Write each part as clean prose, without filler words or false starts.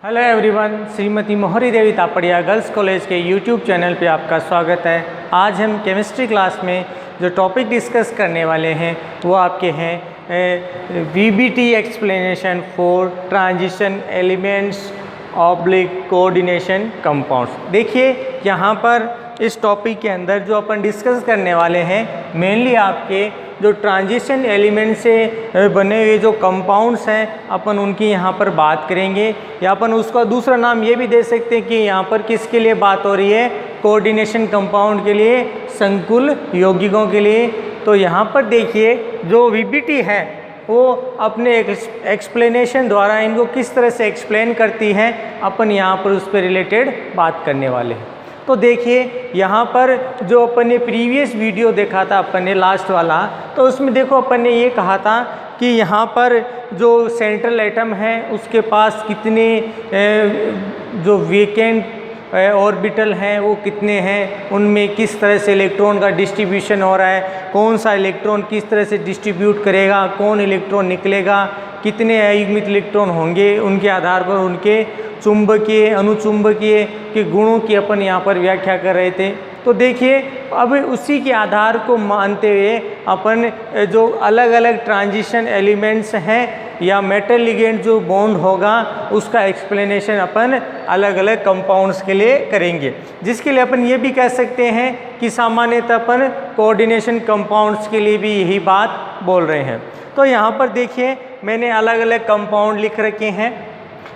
Hello everyone, Shrimati मोहरी देवी Tapadia girls college के YouTube channel पे आपका स्वागत है। आज हम केमिस्ट्री क्लास में जो टॉपिक डिस्कस करने वाले हैं वो आपके हैं VBT explanation for transition elements oblique coordination compounds. देखिए यहाँ पर इस टॉपिक के अंदर जो अपन डिस्कस करने वाले हैं मेनली आपके जो ट्रांजिशन एलिमेंट से बने हुए जो कंपाउंड्स हैं अपन उनकी यहाँ पर बात करेंगे, या अपन उसका दूसरा नाम ये भी दे सकते हैं कि यहाँ पर किसके लिए बात हो रही है, कोऑर्डिनेशन कंपाउंड के लिए, संकुल यौगिकों के लिए। तो यहाँ पर देखिए जो वीबीटी है वो अपने एक्सप्लेनेशन द्वारा इनको किस तरह से एक्सप्लेन करती है, अपन यहाँ पर उस पर रिलेटेड बात करने वाले हैं। तो देखिए यहाँ पर जो अपन ने प्रीवियस वीडियो देखा था अपन ने लास्ट वाला, तो उसमें देखो अपन ने ये कहा था कि यहाँ पर जो सेंट्रल एटम है उसके पास कितने जो वेकेंट ऑर्बिटल हैं वो कितने हैं, उनमें किस तरह से इलेक्ट्रॉन का डिस्ट्रीब्यूशन हो रहा है, कौन सा इलेक्ट्रॉन किस तरह से डिस्ट्रीब्यूट करेगा, कौन इलेक्ट्रॉन निकलेगा, कितने अयुग्मित इलेक्ट्रॉन होंगे, उनके आधार पर उनके चुंबकीय अनुचुंबकीय के गुणों की अपन यहाँ पर व्याख्या कर रहे थे। तो देखिए अब उसी के आधार को मानते हुए अपन जो अलग अलग ट्रांजिशन एलिमेंट्स हैं या मेटल लिगेंड जो बॉन्ड होगा उसका एक्सप्लेनेशन अपन अलग अलग कंपाउंड्स के लिए करेंगे, जिसके लिए अपन ये भी कह सकते हैं कि सामान्यतः अपन कोऑर्डिनेशन कंपाउंड्स के लिए भी यही बात बोल रहे हैं। तो यहाँ पर देखिए मैंने अलग अलग कंपाउंड लिख रखे हैं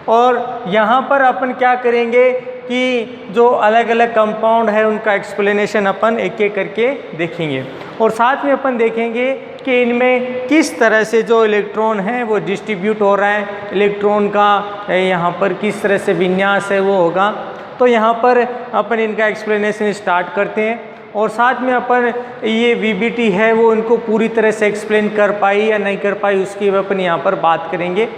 और यहाँ पर अपन क्या करेंगे कि जो अलग अलग कंपाउंड है उनका एक्सप्लेनेशन अपन एक एक करके देखेंगे, और साथ में अपन देखेंगे कि इनमें किस तरह से जो इलेक्ट्रॉन है वो डिस्ट्रीब्यूट हो रहा है, इलेक्ट्रॉन का यहाँ पर किस तरह से विन्यास है वो होगा। तो यहाँ पर अपन इनका एक्सप्लेनेशन स्टार्ट करते हैं, और साथ में अपन ये वीबीटी है वो इनको पूरी तरह से एक्सप्लेन कर पाई या नहीं कर पाई उसकी अपन यहाँ पर बात करेंगे।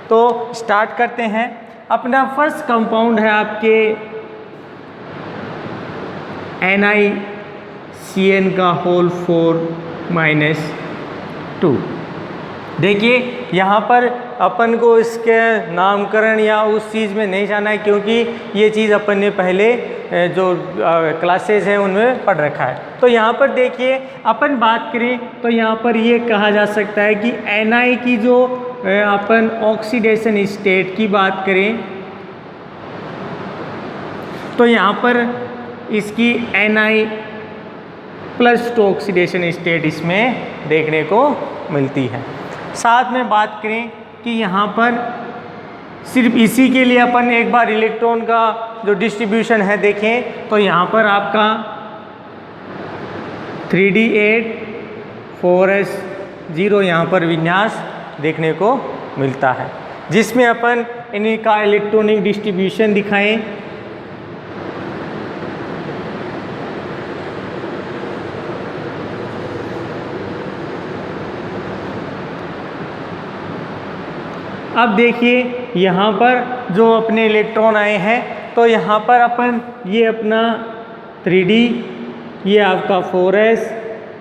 तो स्टार्ट करते हैं। अपना फर्स्ट कंपाउंड है आपके NiCN का होल 4-2। देखिए यहाँ पर अपन को इसके नामकरण या उस चीज़ में नहीं जाना है, क्योंकि ये चीज़ अपन ने पहले जो क्लासेस हैं उनमें पढ़ रखा है। तो यहाँ पर देखिए अपन बात करें तो यहाँ पर ये कहा जा सकता है कि Ni की जो अपन ऑक्सीडेशन स्टेट की बात करें तो यहाँ पर इसकी Ni+2 ऑक्सीडेशन स्टेट इसमें देखने को मिलती है। साथ में बात करें कि यहाँ पर सिर्फ इसी के लिए अपन एक बार इलेक्ट्रॉन का जो डिस्ट्रीब्यूशन है देखें तो यहाँ पर आपका 3d8 4s0 यहाँ पर विन्यास देखने को मिलता है, जिसमें अपन इनका इलेक्ट्रॉनिक डिस्ट्रीब्यूशन दिखाएं। अब देखिए यहाँ पर जो अपने इलेक्ट्रॉन आए हैं तो यहाँ पर अपन ये अपना 3d, ये आपका 4s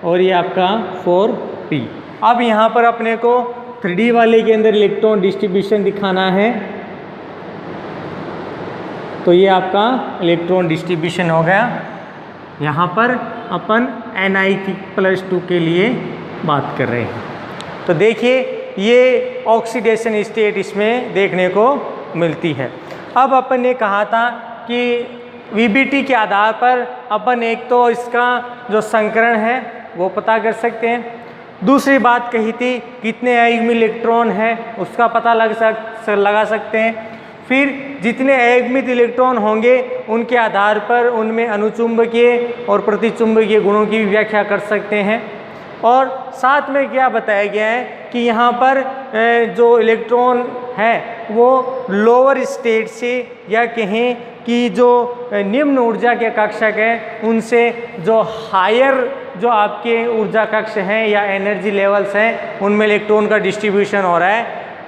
और ये आपका 4p। अब यहाँ पर अपने को 3d वाले के अंदर इलेक्ट्रॉन डिस्ट्रीब्यूशन दिखाना है, तो ये आपका इलेक्ट्रॉन डिस्ट्रीब्यूशन हो गया। यहाँ पर अपन Ni+2 के लिए बात कर रहे हैं। तो देखिए ये ऑक्सीडेशन स्टेट इसमें देखने को मिलती है। अब अपन ने कहा था कि वीबीटी के आधार पर अपन एक तो इसका जो संकरण है वो पता कर सकते हैं, दूसरी बात कही थी कितने अयुग्मित इलेक्ट्रॉन है उसका पता लगा सकते हैं, फिर जितने अयुग्मित इलेक्ट्रॉन होंगे उनके आधार पर उनमें अनुचुंबकीय और प्रतिचुंबकीय गुणों की व्याख्या कर सकते हैं। और साथ में क्या बताया गया है कि यहाँ पर जो इलेक्ट्रॉन है वो लोअर स्टेट से या कहें कि जो निम्न ऊर्जा के कक्षक हैं उनसे जो हायर जो आपके ऊर्जा कक्ष हैं या एनर्जी लेवल्स हैं उनमें इलेक्ट्रॉन का डिस्ट्रीब्यूशन हो रहा है,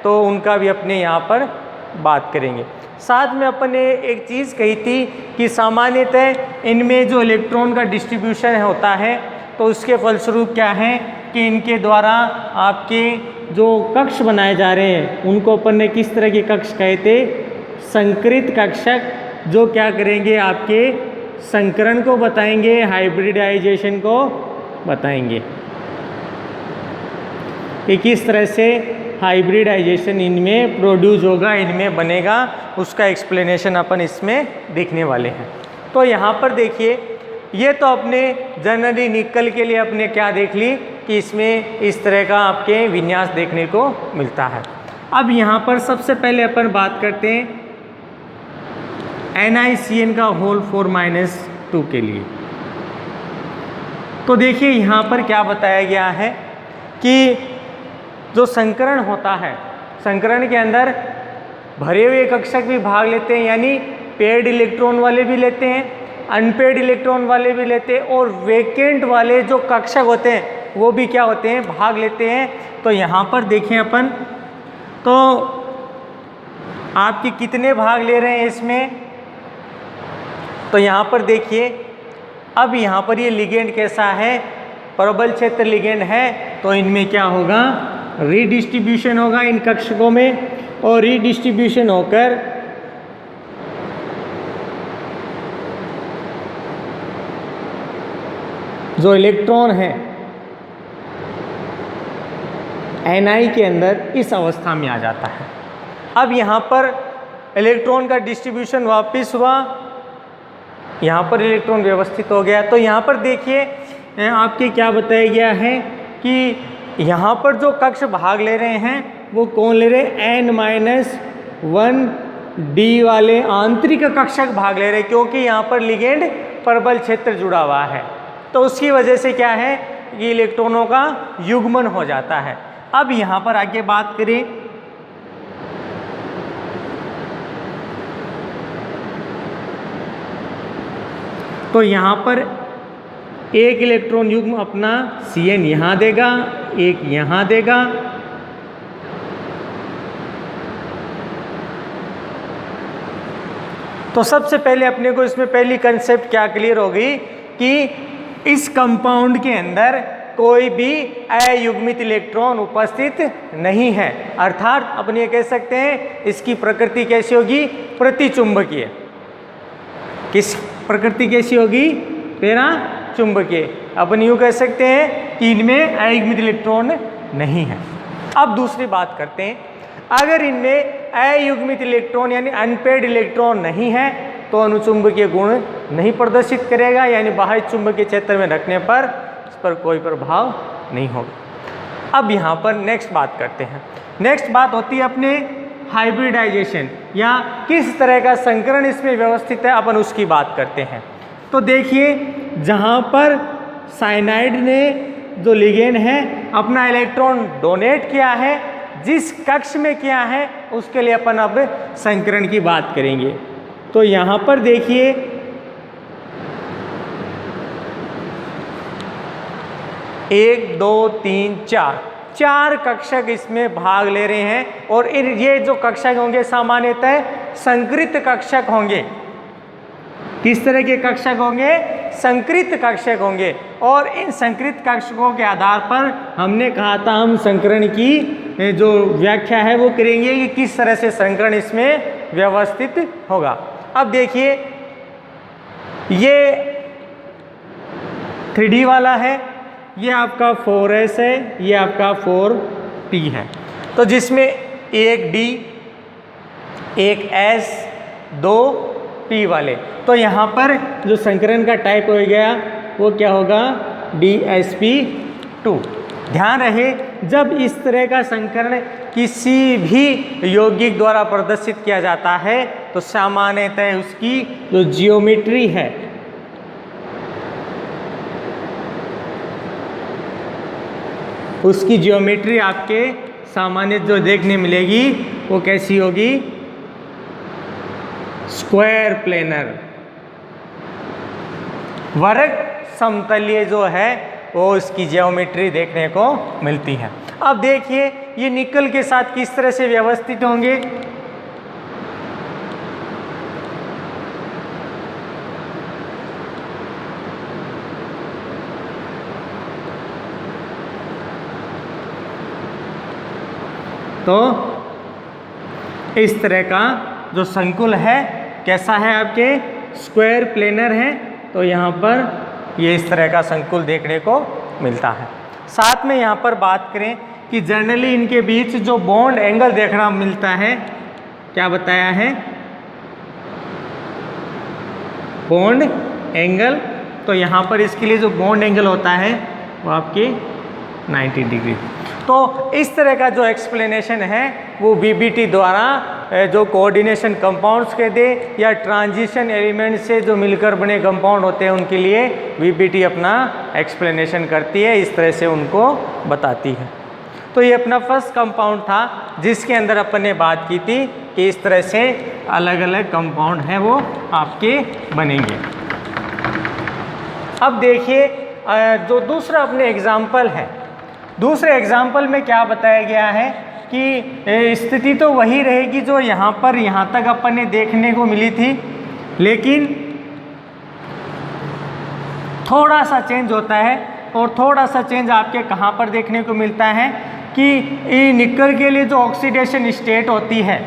तो उनका भी अपने यहाँ पर बात करेंगे। साथ में अपन ने एक चीज़ कही थी कि सामान्यतः इनमें जो इलेक्ट्रॉन का डिस्ट्रीब्यूशन होता है तो उसके फलस्वरूप क्या है कि इनके द्वारा आपके जो कक्ष बनाए जा रहे हैं उनको अपन ने किस तरह के कक्ष कहे थे, संकरित कक्षक जो क्या करेंगे, आपके संकरण को बताएंगे, हाइब्रिडाइजेशन को बताएंगे कि किस तरह से हाइब्रिडाइजेशन इनमें प्रोड्यूस होगा, इनमें बनेगा, उसका एक्सप्लेनेशन अपन इसमें देखने वाले हैं। तो यहाँ पर देखिए, ये तो अपने जनरली निकल के लिए अपने क्या देख ली कि इसमें इस तरह का आपके विन्यास देखने को मिलता है। अब यहाँ पर सबसे पहले अपन बात करते हैं NiCN का होल 4-2 के लिए। तो देखिए यहाँ पर क्या बताया गया है कि जो संकरण होता है, संकरण के अंदर भरे हुए कक्षक भी भाग लेते हैं, यानी पेड इलेक्ट्रॉन वाले भी लेते हैं, अनपेड इलेक्ट्रॉन वाले भी लेते हैं, और वेकेंट वाले जो कक्षक होते हैं वो भी क्या होते हैं, भाग लेते हैं। तो यहाँ पर देखें अपन, तो आपके कितने भाग ले रहे हैं इसमें, तो यहाँ पर देखिए, अब यहाँ पर ये लिगेंड कैसा है, प्रबल क्षेत्र लिगेंड है, तो इनमें क्या होगा, रीडिस्ट्रीब्यूशन होगा इन कक्षकों में, और रीडिस्ट्रीब्यूशन होकर जो इलेक्ट्रॉन है Ni के अंदर इस अवस्था में आ जाता है। अब यहाँ पर इलेक्ट्रॉन का डिस्ट्रीब्यूशन वापस हुआ, यहाँ पर इलेक्ट्रॉन व्यवस्थित हो गया। तो यहाँ पर देखिए आपके क्या बताया गया है कि यहाँ पर जो कक्ष भाग ले रहे हैं वो कौन ले रहे हैं, N-1d वाले आंतरिक कक्षक भाग ले रहे हैं, क्योंकि यहाँ पर लिगेंड प्रबल क्षेत्र जुड़ा हुआ है। तो उसकी वजह से क्या है कि इलेक्ट्रॉनों का युग्मन हो जाता है। अब यहाँ पर आगे बात करें, तो यहाँ पर एक इलेक्ट्रॉन युग्म अपना Cn यहाँ देगा, एक यहाँ देगा, तो सबसे पहले अपने को इसमें पहली कंसेप्ट क्या क्लियर होगी कि इस कंपाउंड के अंदर कोई भी अयुग्मित इलेक्ट्रॉन उपस्थित नहीं है। अर्थात अपन ये कह सकते हैं इसकी प्रकृति कैसी होगी, प्रतिचुंबकीय। किस प्रकृति कैसी होगी, तेरा चुंबकीय। अपन यूँ कह सकते हैं कि इनमें अयुग्मित इलेक्ट्रॉन नहीं है। अब दूसरी बात करते हैं, अगर इनमें अयुग्मित इलेक्ट्रॉन यानी अनपेड इलेक्ट्रॉन नहीं है तो अनुचुंबकीय गुण नहीं प्रदर्शित करेगा, यानी बाह्य चुंबकीय क्षेत्र में रखने पर इस पर कोई प्रभाव नहीं होगा। अब यहाँ पर नेक्स्ट बात करते हैं। नेक्स्ट बात होती है अपने हाइब्रिडाइजेशन, या किस तरह का संकरण इसमें व्यवस्थित है, अपन उसकी बात करते हैं। तो देखिए जहाँ पर साइनाइड ने जो लिगेंड है अपना इलेक्ट्रॉन डोनेट किया है, जिस कक्ष में किया है उसके लिए अपन अब संकरण की बात करेंगे। तो यहाँ पर देखिए एक, दो, तीन, चार कक्षक इसमें भाग ले रहे हैं, और ये जो कक्षक होंगे सामान्यतः संकृत कक्षक होंगे। किस तरह के कक्षक होंगे, संकृत कक्षक होंगे। और इन संकृत कक्षकों के आधार पर हमने कहा था हम संकरण की जो व्याख्या है वो करेंगे कि किस तरह से संकरण इसमें व्यवस्थित होगा। अब देखिए ये 3D वाला है, ये आपका 4s है, ये आपका 4p है। तो जिसमें एक D, एक S, 2 p वाले। तो यहाँ पर जो संकरण का टाइप हो गया वो क्या होगा, DsP2। ध्यान रहे जब इस तरह का संकरण किसी भी यौगिक द्वारा प्रदर्शित किया जाता है तो सामान्यतः उसकी जो जियोमेट्री है उसकी जियोमेट्री आपके सामान्य जो देखने मिलेगी वो कैसी होगी, स्क्वायर प्लेनर, वर्ग समतलीय जो है वो उसकी ज्योमेट्री देखने को मिलती है। अब देखिए ये निकल के साथ किस तरह से व्यवस्थित होंगे। तो इस तरह का जो संकुल है कैसा है, आपके स्क्वायर प्लेनर है। तो यहाँ पर ये इस तरह का संकुल देखने को मिलता है। साथ में यहाँ पर बात करें कि जनरली इनके बीच जो बॉन्ड एंगल देखना मिलता है, क्या बताया है, बॉन्ड एंगल। तो यहाँ पर इसके लिए जो बॉन्ड एंगल होता है वो आपके 90 डिग्री। तो इस तरह का जो एक्सप्लेनेशन है वो VBT द्वारा जो कोऑर्डिनेशन कंपाउंड्स के दे या ट्रांजिशन एलिमेंट से जो मिलकर बने कंपाउंड होते हैं उनके लिए VBT अपना एक्सप्लेनेशन करती है, इस तरह से उनको बताती है। तो ये अपना फर्स्ट कंपाउंड था जिसके अंदर अपन ने बात की थी कि इस तरह से अलग अलग कंपाउंड हैं वो आपके बनेंगे। अब देखिए जो दूसरा अपने एग्जाम्पल है, दूसरे एग्जाम्पल में क्या बताया गया है कि स्थिति तो वही रहेगी जो यहाँ पर यहाँ तक अपन ने देखने को मिली थी, लेकिन थोड़ा सा चेंज होता है। और थोड़ा सा चेंज आपके कहाँ पर देखने को मिलता है कि निकर के लिए जो ऑक्सीडेशन स्टेट होती है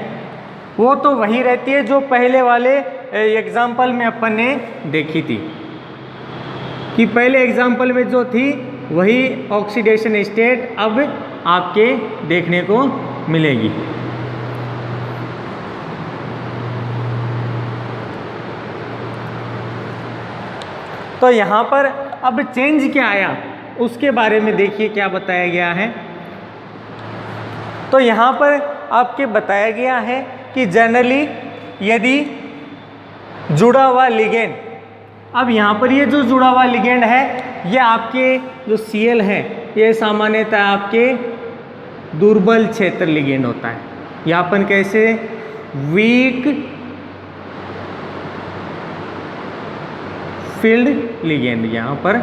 वो तो वही रहती है जो पहले वाले एग्जाम्पल में अपन ने देखी थी, कि पहले एग्जाम्पल में जो थी वही ऑक्सीडेशन स्टेट अब आपके देखने को मिलेगी। तो यहाँ पर अब चेंज क्या आया उसके बारे में देखिए क्या बताया गया है। तो यहाँ पर आपके बताया गया है कि जनरली यदि जुड़ा हुआ लिगेंड, अब यहाँ पर ये जो जुड़ा हुआ लिगेंड है ये आपके जो Cl है ये सामान्यतः आपके दुर्बल क्षेत्र लिगेंड होता है, या अपन कैसे वीक फील्ड लिगेंड यहाँ पर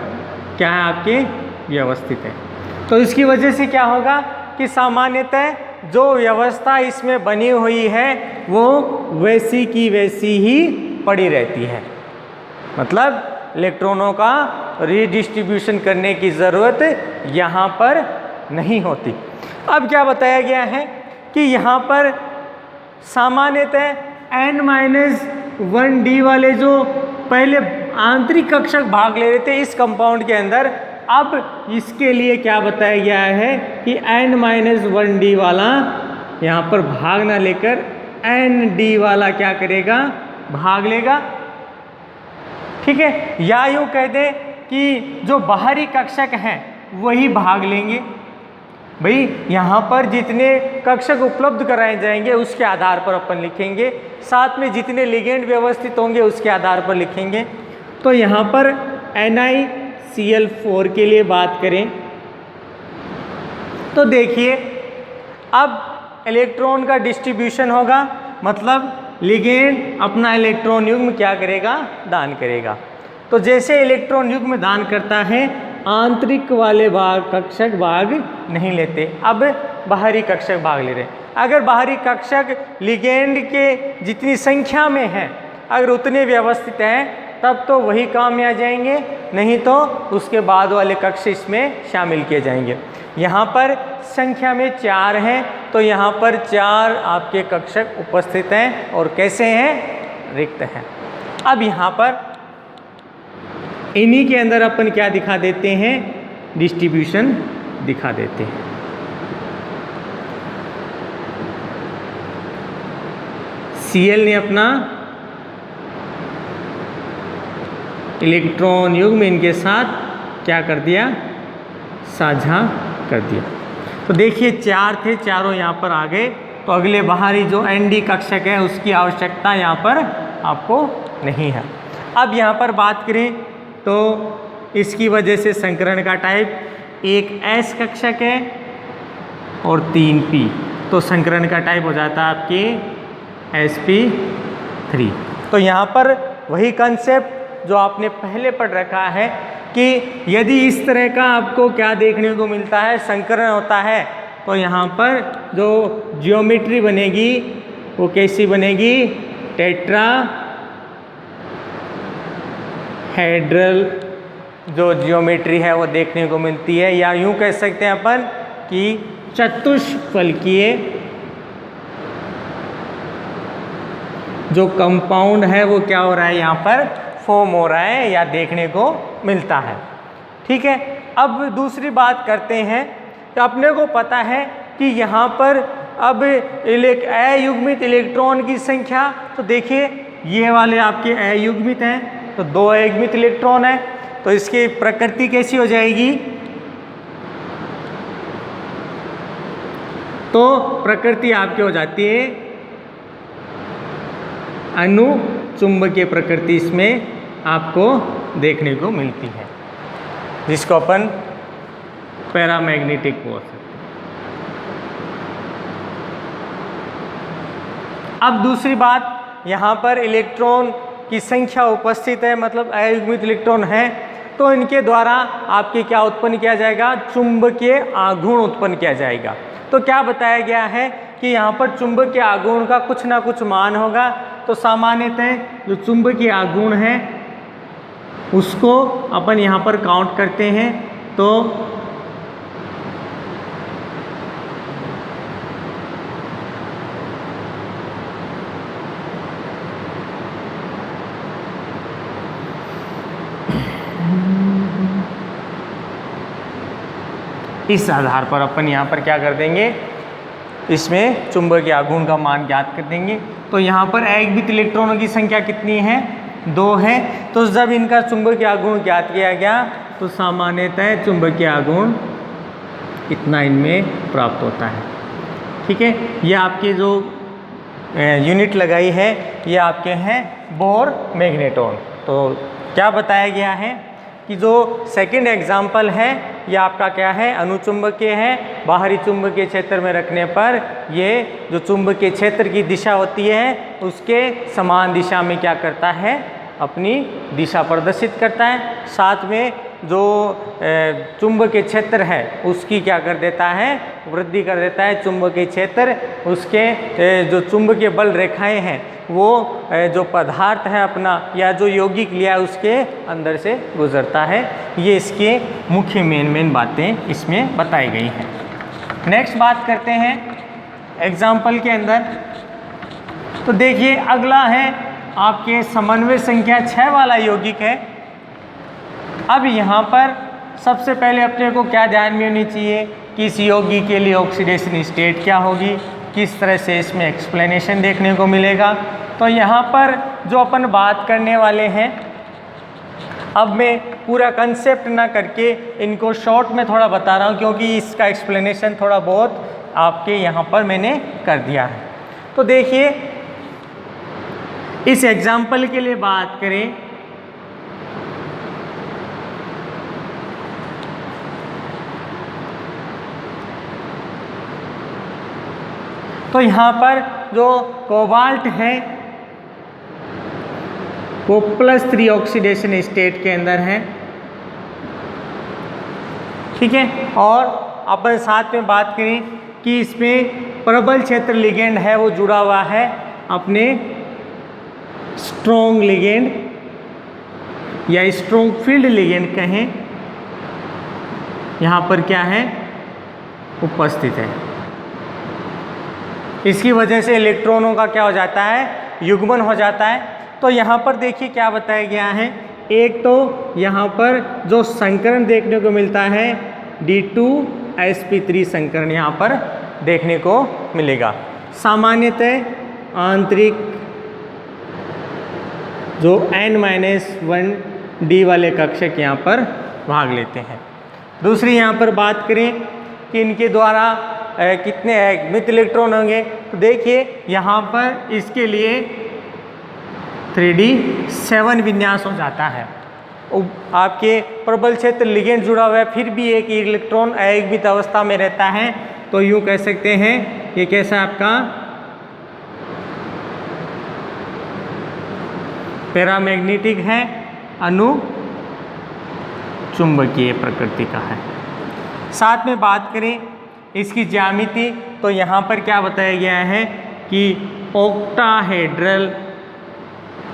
क्या है आपके व्यवस्थित है। तो इसकी वजह से क्या होगा कि सामान्यतः जो व्यवस्था इसमें बनी हुई है वो वैसी की वैसी ही पड़ी रहती है, मतलब इलेक्ट्रॉनों का रीडिस्ट्रीब्यूशन करने की ज़रूरत यहाँ पर नहीं होती। अब क्या बताया गया है कि यहाँ पर सामान्यतः N-1D वाले जो पहले आंतरिक कक्षक भाग ले रहे थे इस कंपाउंड के अंदर, अब इसके लिए क्या बताया गया है कि N-1D वाला यहाँ पर भाग ना लेकर ND वाला क्या करेगा, भाग लेगा। ठीक है, या यूँ कह दें कि जो बाहरी कक्षक हैं वही भाग लेंगे। भाई यहाँ पर जितने कक्षक उपलब्ध कराए जाएंगे उसके आधार पर अपन लिखेंगे, साथ में जितने लिगेंड व्यवस्थित होंगे उसके आधार पर लिखेंगे। तो यहाँ पर NiCl4 के लिए बात करें तो देखिए अब इलेक्ट्रॉन का डिस्ट्रीब्यूशन होगा, मतलब लिगेंड अपना इलेक्ट्रॉन युग्म क्या करेगा, दान करेगा। तो जैसे इलेक्ट्रॉन युग्म दान करता है आंतरिक वाले भाग कक्षक भाग नहीं लेते, अब बाहरी कक्षक भाग ले रहे। अगर बाहरी कक्षक लिगेंड के जितनी संख्या में है अगर उतने व्यवस्थित हैं तब तो वही काम में आ जाएंगे, नहीं तो उसके बाद वाले कक्ष इसमें शामिल किए जाएंगे। यहाँ पर संख्या में 4 हैं तो यहाँ पर 4 आपके कक्षक उपस्थित हैं और कैसे हैं, रिक्त हैं। अब यहाँ पर इन्हीं के अंदर अपन क्या दिखा देते हैं, डिस्ट्रीब्यूशन दिखा देते हैं। Cl ने अपना इलेक्ट्रॉन युग्म इनके साथ क्या कर दिया, साझा कर दिया। तो देखिए 4 थे, चारों यहाँ पर आ गए। तो अगले बाहरी जो ND कक्षक है उसकी आवश्यकता यहाँ पर आपको नहीं है। अब यहाँ पर बात करें तो इसकी वजह से संकरण का टाइप एक S कक्षक है और 3P, तो संकरण का टाइप हो जाता है आपके sp3। तो यहाँ पर वही कंसेप्ट जो आपने पहले पढ़ रखा है कि यदि इस तरह का आपको क्या देखने को मिलता है, संकरण होता है, तो यहाँ पर जो ज्योमेट्री बनेगी वो कैसी बनेगी, टेट्रा हेड्रल जो ज्योमेट्री है वो देखने को मिलती है, या यूँ कह सकते हैं अपन कि चतुष्फलकीय जो कंपाउंड है वो क्या हो रहा है, यहाँ पर फॉर्म हो रहा है या देखने को मिलता है। ठीक है, अब दूसरी बात करते हैं। तो अपने को पता है कि यहाँ पर अब अयुग्मित इलेक्ट्रॉन की संख्या, तो देखिए ये वाले आपके अयुग्मित हैं, तो 2 अयुग्मित इलेक्ट्रॉन है, तो इसकी प्रकृति कैसी हो जाएगी, तो प्रकृति आपकी हो जाती है अनुचुंबकीय प्रकृति, इसमें आपको देखने को मिलती है, जिसको अपन पैरामैग्नेटिक बोल सकते हैं। अब दूसरी बात, यहाँ पर इलेक्ट्रॉन की संख्या उपस्थित है, मतलब अयुग्मित इलेक्ट्रॉन है, तो इनके द्वारा आपके क्या उत्पन्न किया जाएगा, चुंबकीय आघूर्ण उत्पन्न किया जाएगा। तो क्या बताया गया है कि यहाँ पर चुंबकीय आघूर्ण का कुछ ना कुछ मान होगा। तो सामान्यतः जो चुंबकीय आघूर्ण है उसको अपन यहाँ पर काउंट करते हैं, तो इस आधार पर अपन यहाँ पर क्या कर देंगे, इसमें चुंबकीय आघूर्ण का मान ज्ञात कर देंगे। तो यहाँ पर अयुग्मित इलेक्ट्रॉनों की संख्या कितनी है, 2 है। तो जब इनका चुंबकीय आघूर्ण ज्ञात किया गया तो सामान्यतः चुंबकीय आघूर्ण इतना इनमें प्राप्त होता है। ठीक है, ये आपके जो यूनिट लगाई है ये आपके हैं बोर मैग्नेट्रॉन। तो क्या बताया गया है कि जो सेकंड एग्जाम्पल है ये आपका क्या है, अनुचुंबकीय है। बाहरी चुंबकीय क्षेत्र में रखने पर ये जो चुंबकीय क्षेत्र की दिशा होती है उसके समान दिशा में क्या करता है, अपनी दिशा प्रदर्शित करता है। साथ में जो चुंबकीय क्षेत्र है उसकी क्या कर देता है, वृद्धि कर देता है। चुंबकीय क्षेत्र उसके जो चुंबकीय बल रेखाएं हैं वो जो पदार्थ है अपना या जो यौगिक लिया है उसके अंदर से गुजरता है। ये इसके मुख्य मेन बातें इसमें बताई गई हैं। नेक्स्ट बात करते हैं एग्जाम्पल के अंदर। तो देखिए अगला है आपके समन्वय संख्या 6 वाला यौगिक है। अब यहाँ पर सबसे पहले अपने को क्या ध्यान में होनी चाहिए कि इस यौगिक के लिए ऑक्सीडेशन स्टेट क्या होगी, किस तरह से इसमें एक्सप्लेनेशन देखने को मिलेगा। तो यहाँ पर जो अपन बात करने वाले हैं, अब मैं पूरा कंसेप्ट ना करके इनको शॉर्ट में थोड़ा बता रहा हूँ क्योंकि इसका एक्सप्लेनेशन थोड़ा बहुत आपके यहाँ पर मैंने कर दिया है। तो देखिए इस एग्जाम्पल के लिए बात करें तो यहाँ पर जो कोबाल्ट है वो +3 ऑक्सीडेशन स्टेट के अंदर है। ठीक है, और अपन साथ में बात करें कि इसमें प्रबल क्षेत्र लिगेंड है वो जुड़ा हुआ है अपने स्ट्रॉन्ग लिगेंड या स्ट्रॉन्ग फील्ड लिगेंड कहें, यहाँ पर क्या है उपस्थित है। इसकी वजह से इलेक्ट्रॉनों का क्या हो जाता है, युग्मन हो जाता है। तो यहाँ पर देखिए क्या बताया गया है। एक तो यहाँ पर जो संकरण देखने को मिलता है D2sp3 संकरण यहाँ पर देखने को मिलेगा। सामान्यतः आंतरिक जो n-1d वाले कक्षक यहाँ पर भाग लेते हैं। दूसरी यहाँ पर बात करें कि इनके द्वारा कितने अयुग्मित इलेक्ट्रॉन होंगे, तो देखिए यहाँ पर इसके लिए 3d7 विन्यास हो जाता है। आपके प्रबल क्षेत्र लिगेंड जुड़ा हुआ है फिर भी एक इलेक्ट्रॉन अयुग्मित अवस्था में रहता है, तो यूँ कह सकते हैं ये कैसा आपका पैरामैग्नेटिक है, अनुचुंबकीय प्रकृति का है। साथ में बात करें इसकी ज्यामिति, तो यहाँ पर क्या बताया गया है कि ऑक्टाहेड्रल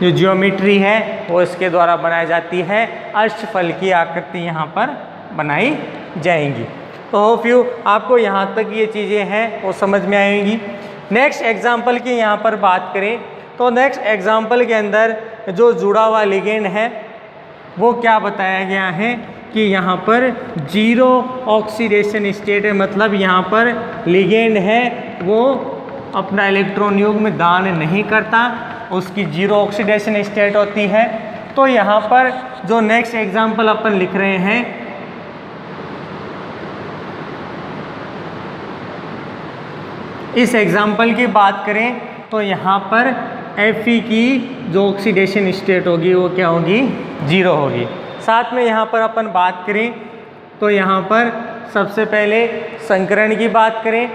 जो ज्योमेट्री है वो इसके द्वारा बनाई जाती है। अष्टफल की आकृति यहाँ पर बनाई जाएंगी। तो होप यू आपको यहाँ तक ये चीज़ें हैं वो समझ में आएंगी। नेक्स्ट एग्जाम्पल की यहाँ पर बात करें तो नेक्स्ट एग्जाम्पल के अंदर जो जुड़ा हुआ लिगेंड है वो क्या बताया गया है कि यहाँ पर जीरो ऑक्सीडेशन स्टेट है, मतलब यहाँ पर लिगेंड है वो अपना इलेक्ट्रॉन युग्म दान नहीं करता, उसकी जीरो ऑक्सीडेशन स्टेट होती है। तो यहाँ पर जो नेक्स्ट एग्जाम्पल अपन लिख रहे हैं, इस एग्जाम्पल की बात करें तो यहाँ पर Fe की जो ऑक्सीडेशन स्टेट होगी वो क्या होगी, जीरो होगी। साथ में यहाँ पर अपन बात करें तो यहाँ पर सबसे पहले संकरण की बात करें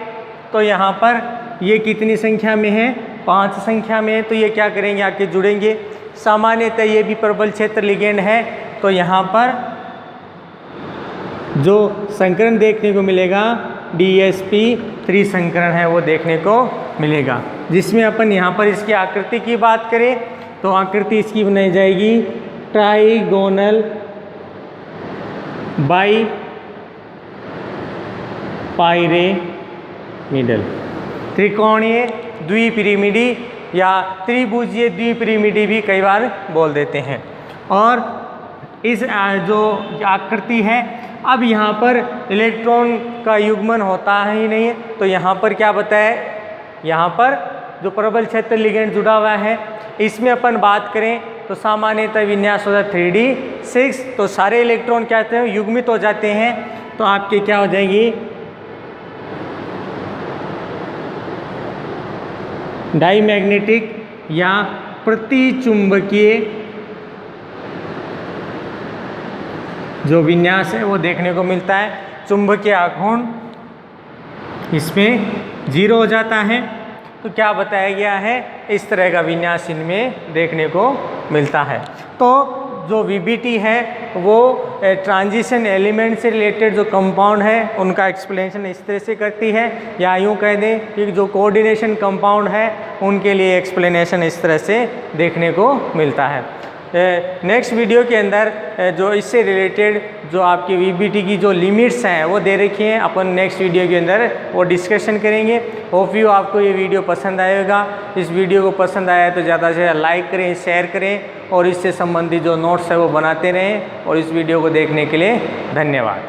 तो यहाँ पर ये कितनी संख्या में है, 5 संख्या में है। तो ये क्या करेंगे, आके जुड़ेंगे। सामान्यतः ये भी प्रबल क्षेत्र लिगेंड है, तो यहाँ पर जो संकरण देखने को मिलेगा DsP3 संकरण है वो देखने को मिलेगा, जिसमें अपन यहाँ पर इसकी आकृति की बात करें तो आकृति इसकी बनाई जाएगी ट्राइगोनल बाई पाइरेमिडल, त्रिकोणीय द्विपिरिमिडी या त्रिभुजीय द्विपिरिमिडी भी कई बार बोल देते हैं। और इस जो आकृति है, अब यहाँ पर इलेक्ट्रॉन का युग्मन होता ही नहीं है, तो यहाँ पर क्या बताया, यहाँ पर जो प्रबल क्षेत्र लिगेंड जुड़ा हुआ है इसमें अपन बात करें तो सामान्यतः विन्यास होता है 3d6, तो सारे इलेक्ट्रॉन क्या होते हैं, युग्मित हो जाते हैं। तो आपके क्या हो जाएगी, डाईमैग्नेटिक या प्रतिचुंबकीय जो विन्यास है वो देखने को मिलता है। चुंबकीय आघूर्ण इसमें 0 हो जाता है। तो क्या बताया गया है, इस तरह का विन्यास इनमें देखने को मिलता है। तो जो VBT है वो ट्रांजिशन एलिमेंट से रिलेटेड जो कंपाउंड है उनका एक्सप्लेनेशन इस तरह से करती है, या यूँ कह दें कि जो कोऑर्डिनेशन कंपाउंड है उनके लिए एक्सप्लेनेशन इस तरह से देखने को मिलता है। नेक्स्ट वीडियो के अंदर जो इससे रिलेटेड जो आपकी VBT की जो लिमिट्स हैं वो दे रखी हैं, अपन नेक्स्ट वीडियो के अंदर वो डिस्कशन करेंगे। होप यू आपको ये वीडियो पसंद आएगा। इस वीडियो को पसंद आया तो ज़्यादा से ज़्यादा लाइक करें, शेयर करें और इससे संबंधित जो नोट्स है वो बनाते रहें। और इस वीडियो को देखने के लिए धन्यवाद।